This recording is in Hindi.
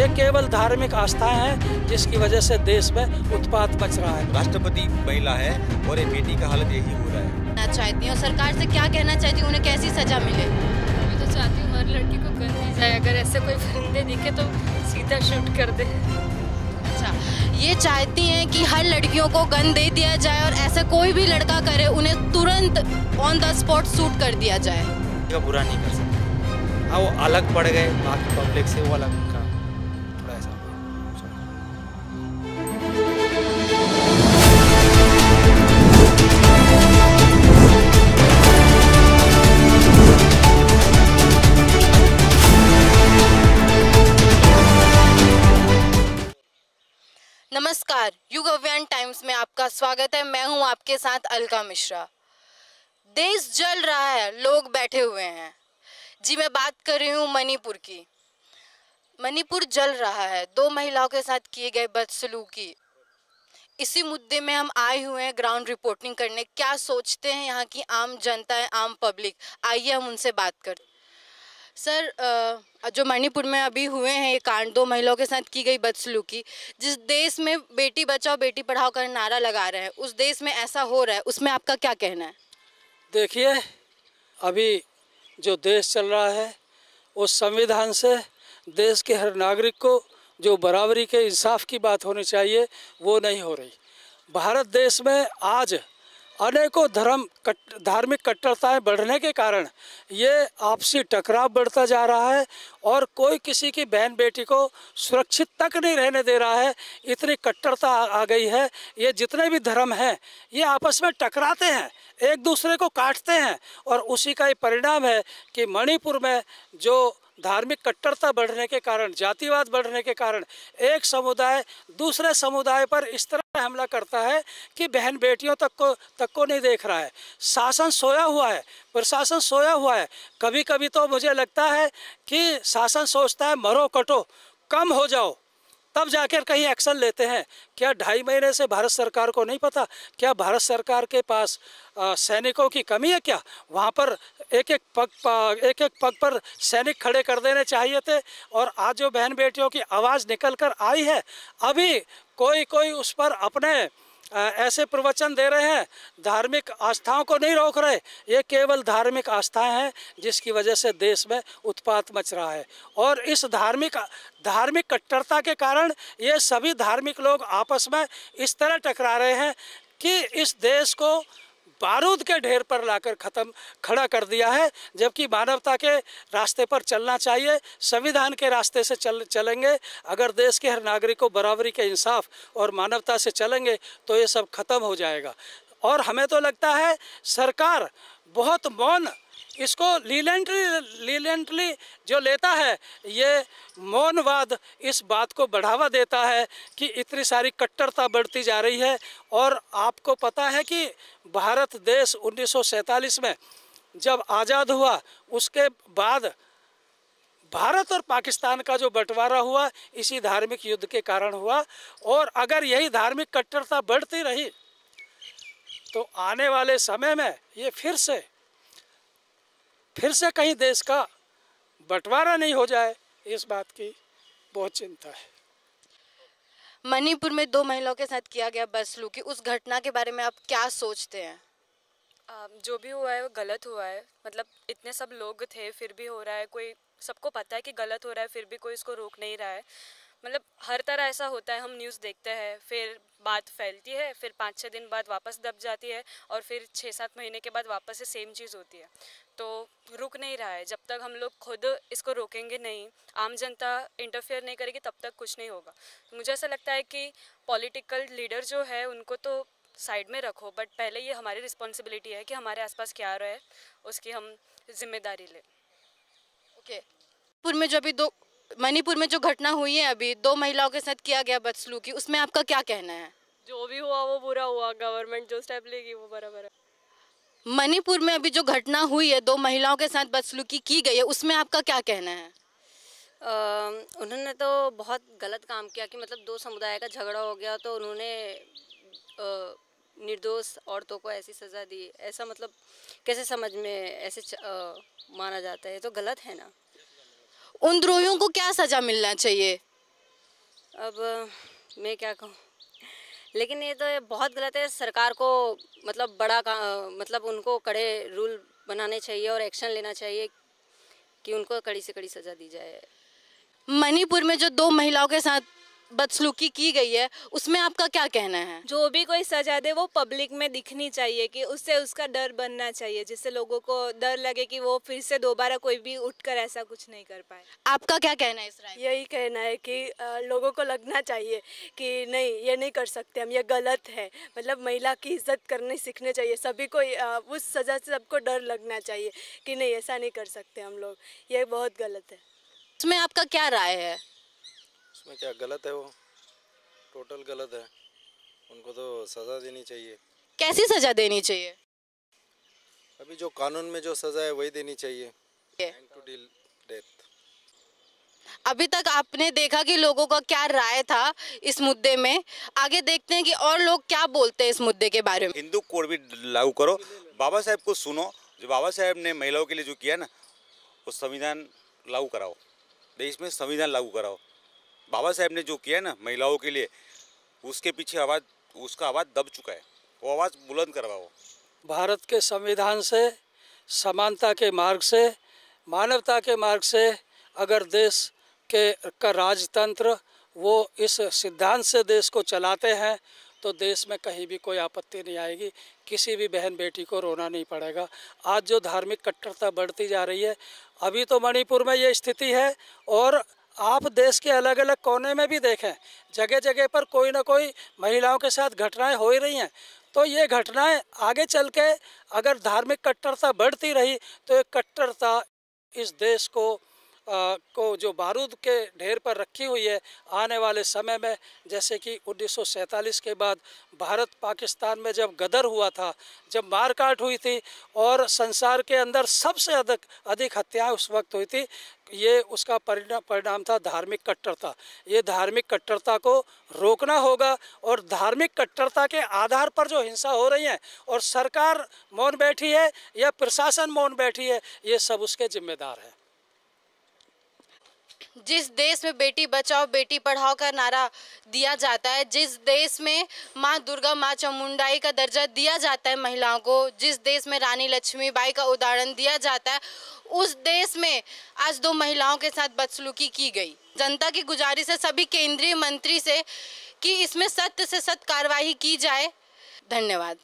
ये केवल धार्मिक आस्थाएं हैं जिसकी वजह से देश में उत्पात मच रहा है। राष्ट्रपति महिला है और ये बेटी का हालत यही हो रहा है। चाहती हूँ सरकार से क्या कहना चाहती हूँ, उन्हें कैसी सजा मिले? मैं तो चाहती हूँ हर लड़की को गन दी जाए, अगर ऐसे कोई परिंदे दिखे तो सीधा शूट कर दे। अच्छा, ये चाहती हैं कि हर लड़कियों को गन दे दिया जाए और ऐसा कोई भी लड़का करे उन्हें तुरंत ऑन द स्पॉट शूट कर दिया जाए। का बुरा नहीं कर सकते। हाँ, वो अलग पड़ गए बाकी पब्लिक से, वो अलग उनका थोड़ा ऐसा। नमस्कार, युग अभियान टाइम्स में आपका स्वागत है। मैं हूं आपके साथ अलका मिश्रा। देश जल रहा है, लोग बैठे हुए हैं। जी, मैं बात कर रही हूँ मणिपुर की। मणिपुर जल रहा है, 2 महिलाओं के साथ किए गए बदसलूकी। इसी मुद्दे में हम आए हुए हैं ग्राउंड रिपोर्टिंग करने। क्या सोचते हैं यहाँ की आम जनता है, आम पब्लिक? आइए हम उनसे बात करते। सर, जो मणिपुर में अभी हुए हैं ये कांड, 2 महिलाओं के साथ की गई बदसलूकी, जिस देश में बेटी बचाओ बेटी पढ़ाओ का नारा लगा रहे हैं, उस देश में ऐसा हो रहा है, उसमें आपका क्या कहना है? देखिए, अभी जो देश चल रहा है उस संविधान से देश के हर नागरिक को जो बराबरी के इंसाफ की बात होनी चाहिए वो नहीं हो रही। भारत देश में आज अनेकों धार्मिक कट्टरताएं बढ़ने के कारण ये आपसी टकराव बढ़ता जा रहा है और कोई किसी की बहन बेटी को सुरक्षित तक नहीं रहने दे रहा है। इतनी कट्टरता आ गई है। ये जितने भी धर्म हैं ये आपस में टकराते हैं, एक दूसरे को काटते हैं और उसी का ही परिणाम है कि मणिपुर में जो धार्मिक कट्टरता बढ़ने के कारण, जातिवाद बढ़ने के कारण एक समुदाय दूसरे समुदाय पर इस तरह हमला करता है कि बहन बेटियों तक को नहीं देख रहा है। शासन सोया हुआ है, प्रशासन सोया हुआ है। कभी कभी तो मुझे लगता है कि शासन सोचता है मरो कटो, कम हो जाओ, तब जाकर कहीं एक्शन लेते हैं। क्या 2.5 महीने से भारत सरकार को नहीं पता? क्या भारत सरकार के पास सैनिकों की कमी है क्या? वहाँ पर एक एक पग पर सैनिक खड़े कर देने चाहिए थे। और आज जो बहन बेटियों की आवाज़ निकल कर आई है, अभी कोई उस पर अपने ऐसे प्रवचन दे रहे हैं, धार्मिक आस्थाओं को नहीं रोक रहे। ये केवल धार्मिक आस्थाएं हैं जिसकी वजह से देश में उत्पात मच रहा है। और इस धार्मिक कट्टरता के कारण ये सभी धार्मिक लोग आपस में इस तरह टकरा रहे हैं कि इस देश को बारूद के ढेर पर लाकर खड़ा कर दिया है। जबकि मानवता के रास्ते पर चलना चाहिए, संविधान के रास्ते से चलेंगे। अगर देश के हर नागरिक को बराबरी के इंसाफ और मानवता से चलेंगे तो ये सब खत्म हो जाएगा। और हमें तो लगता है सरकार बहुत मौन, इसको लीलेंटली जो लेता है, ये मौनवाद इस बात को बढ़ावा देता है कि इतनी सारी कट्टरता बढ़ती जा रही है। और आपको पता है कि भारत देश 1947 में जब आज़ाद हुआ, उसके बाद भारत और पाकिस्तान का जो बंटवारा हुआ इसी धार्मिक युद्ध के कारण हुआ। और अगर यही धार्मिक कट्टरता बढ़ती रही तो आने वाले समय में ये फिर से कहीं देश का बंटवारा नहीं हो जाए, इस बात की बहुत चिंता है। मणिपुर में 2 महिलाओं के साथ किया गया बदसलूकी, उस घटना के बारे में आप क्या सोचते हैं? जो भी हुआ है वो गलत हुआ है। मतलब इतने सब लोग थे फिर भी हो रहा है, कोई सबको पता है कि गलत हो रहा है फिर भी कोई इसको रोक नहीं रहा है। मतलब हर तरह ऐसा होता है, हम न्यूज़ देखते हैं, फिर बात फैलती है, फिर 5-6 दिन बाद वापस दब जाती है और फिर 6-7 महीने के बाद वापस से सेम चीज़ होती है। तो रुक नहीं रहा है। जब तक हम लोग खुद इसको रोकेंगे नहीं, आम जनता इंटरफेयर नहीं करेगी, तब तक कुछ नहीं होगा। मुझे ऐसा लगता है कि पॉलिटिकल लीडर जो है उनको तो साइड में रखो, बट पहले ये हमारी रिस्पॉन्सिबिलिटी है कि हमारे आसपास क्या आ रहा है उसकी हम जिम्मेदारी लें। ओके, मणिपुर में जो घटना हुई है, अभी 2 महिलाओं के साथ किया गया बदसलूकी, उसमें आपका क्या कहना है? जो भी हुआ वो बुरा हुआ, गवर्नमेंट जो स्टेप लेगी वो बराबर है। मणिपुर में अभी जो घटना हुई है, 2 महिलाओं के साथ बदसलूकी की गई है, उसमें आपका क्या कहना है? उन्होंने तो बहुत गलत काम किया कि मतलब 2 समुदाय का झगड़ा हो गया तो उन्होंने निर्दोष औरतों को ऐसी सज़ा दी। ऐसा मतलब कैसे समझ में ऐसे माना जाता है? तो गलत है ना। उन द्रोहियों को क्या सज़ा मिलना चाहिए? अब मैं क्या कहूँ, लेकिन ये तो ये बहुत गलत है। सरकार को मतलब मतलब उनको कड़े रूल बनाने चाहिए और एक्शन लेना चाहिए कि उनको कड़ी से कड़ी सज़ा दी जाए। मणिपुर में जो 2 महिलाओं के साथ बदसलूकी की गई है उसमें आपका क्या कहना है? जो भी कोई सजा दे वो पब्लिक में दिखनी चाहिए, कि उससे उसका डर बनना चाहिए, जिससे लोगों को डर लगे कि वो फिर से दोबारा कोई भी उठकर ऐसा कुछ नहीं कर पाए। आपका क्या कहना है इस राय में? यही कहना है कि लोगों को लगना चाहिए कि नहीं, ये नहीं कर सकते हम, ये गलत है। मतलब महिला की इज्जत करने सीखने चाहिए सभी को। उस सज़ा से सबको डर लगना चाहिए कि नहीं, ऐसा नहीं कर सकते हम लोग, ये बहुत गलत है। इसमें आपका क्या राय है? उसमें क्या गलत है, वो टोटल गलत है। उनको तो सज़ा देनी चाहिए। कैसी सजा देनी चाहिए? अभी जो कानून में जो सज़ा है वही देनी चाहिए, टू डील डेथ। अभी तक आपने देखा कि लोगों का क्या राय था इस मुद्दे में। आगे देखते हैं कि और लोग क्या बोलते हैं इस मुद्दे के बारे में। हिंदू कोड भी लागू करो, बाबा साहब को सुनो। जो बाबा साहब ने महिलाओं के लिए जो किया ना, वो संविधान लागू कराओ, देश में संविधान लागू कराओ। बाबा साहब ने जो किया ना महिलाओं के लिए, उसके पीछे उसका आवाज़ दब चुका है, वो आवाज़ बुलंद करवाओ। भारत के संविधान से, समानता के मार्ग से, मानवता के मार्ग से अगर देश का राजतंत्र वो इस सिद्धांत से देश को चलाते हैं तो देश में कहीं भी कोई आपत्ति नहीं आएगी। किसी भी बहन बेटी को रोना नहीं पड़ेगा। आज जो धार्मिक कट्टरता बढ़ती जा रही है, अभी तो मणिपुर में ये स्थिति है, और आप देश के अलग अलग कोने में भी देखें, जगह जगह पर कोई ना कोई महिलाओं के साथ घटनाएं हो ही रही हैं। तो ये घटनाएं आगे चल के अगर धार्मिक कट्टरता बढ़ती रही तो ये कट्टरता इस देश को जो बारूद के ढेर पर रखी हुई है, आने वाले समय में, जैसे कि 1947 के बाद भारत पाकिस्तान में जब गदर हुआ था, जब मारकाट हुई थी और संसार के अंदर सबसे अधिक हत्याएं उस वक्त हुई थी, ये उसका परिणाम था धार्मिक कट्टरता। ये धार्मिक कट्टरता को रोकना होगा, और धार्मिक कट्टरता के आधार पर जो हिंसा हो रही है और सरकार मौन बैठी है या प्रशासन मौन बैठी है, ये सब उसके जिम्मेदार है। जिस देश में बेटी बचाओ बेटी पढ़ाओ का नारा दिया जाता है, जिस देश में माँ दुर्गा माँ चामुंडाई का दर्जा दिया जाता है महिलाओं को, जिस देश में रानी लक्ष्मीबाई का उदाहरण दिया जाता है, उस देश में आज 2 महिलाओं के साथ बदसलूकी की गई। जनता की गुजारिश है सभी केंद्रीय मंत्री से कि इसमें सख्त से सख्त कार्रवाई की जाए। धन्यवाद।